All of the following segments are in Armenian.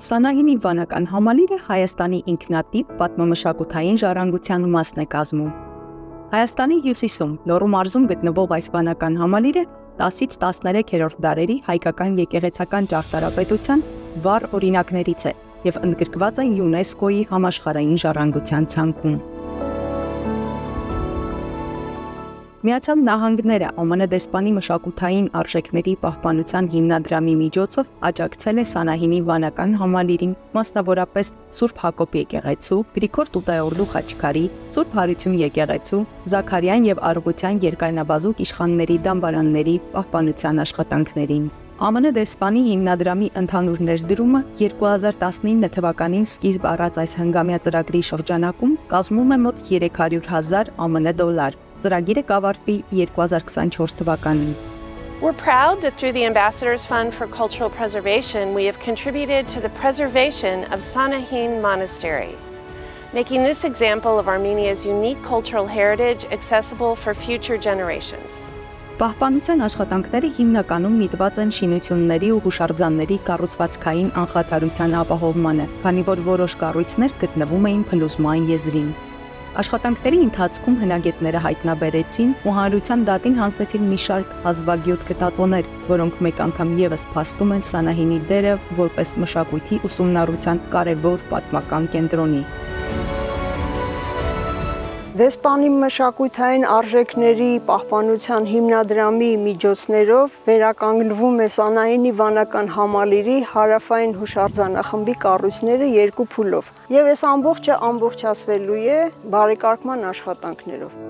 Սանահինի վանական համալիրը Հայաստանի ինքնատիպ պատմամշակութային ժառանգության մասն է կազմում։ Հայաստանի հյուսիսում Լոռու մարզում գտնվող այս վանական համալիրը 10-ից 13-րդ դարերի հայկական եկեղեցական ճարտարապետության վառ օրինակներից է և ընդգրկված է ՅՈՒՆԵՍԿՕ-ի համաշխարհային ժառանգության ցանկում։ Միացյալ Նահանգները ԱՄՆ դեսպանի մշակութային արժեքների պահպանության հիմնադրամի միջոցով աջակցել է Սանահինի վանական համալիրին, մասնավորապես Սուրբ Հակոբ եկեղեցու, Գրիգոր Տուտայօրլու խաչքարի, Սուրբ Հարություն եկեղեցու, Զաքարյան և Առողջյան երկայնաբազուկ իշխանների դամբարանների պահպանության աշխատանքներին։ ԱՄՆ դեսպանի հիմնադրամի ընդհանուր ներդրումը 2019 թվականին սկիզբ առած այս հնգամյա ծրագրի շրջանակում կազմում է մոտ 300,000 ԱՄՆ դոլար։ Ծրագիրը կավարտվի 2024 թվականին։ We're proud that through the Ambassadors Fund for Cultural Preservation, we have contributed to the preservation of Sanahin Monastery, making this example of Armenia's unique cultural heritage accessible for future generations. Պահպանության աշխատանքները հիմնականում միտված են շինությունների ու հուշարձանների կառուցվածքային անխաթարության ապահովմանը, քանի որ որոշ կառույցներ գտնվում էին փլուզման եզրին։ Աշխատանքների ընթացքում հնագետները հայտնաբերեցին ու հանրության դատին հանձնեցին մի շարք հազվագյուտ գտածոներ, որոնք մեկ անգամ ևս փաստում են Սանահինի դերը որպես մշակույթի ուսումնառության կարևոր պատմական կենտրոնի։ Դեսպանի մշակութային արժեքների պահպանության հիմնադրամի միջոցներով վերականգնվում է Սանահինի վանական համալիրի հարավային հուշարձանախմբի կառույցները երկու փուլով, եւ այս ամբողջը ամբողջացվելու է բարեկարգման աշխատանքներով։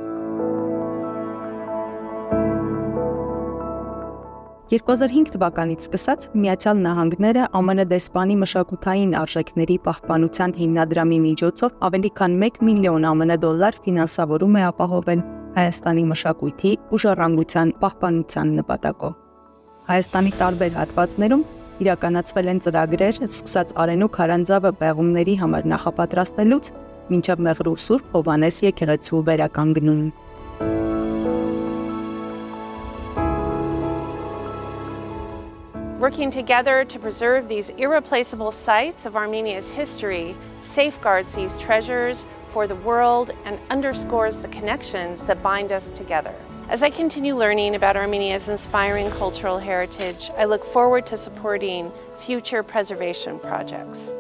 2005 թվականից սկսած Միացյալ Նահանգները ԱՄՆ դեսպանի մշակութային արժեքների պահպանության հիմնադրամի միջոցով ավելի քան 1 միլիոն ԱՄՆ դոլար ֆինանսավորում է ապահովել Հայաստանի մշակույթի ու ժառանգության պահպանության նպատակով։ Հայաստանի տարբեր հատվածներում իրականացվել են ծրագրեր, սկսած Արենու քարանձավը պեղումների համար նախապատրաստելուց, մինչև Մեղրու Սուրբ Հովհաննես եկեղեցու վերականգնում։ Working together to preserve these irreplaceable sites of Armenia's history safeguards these treasures for the world and underscores the connections that bind us together. As I continue learning about Armenia's inspiring cultural heritage, I look forward to supporting future preservation projects.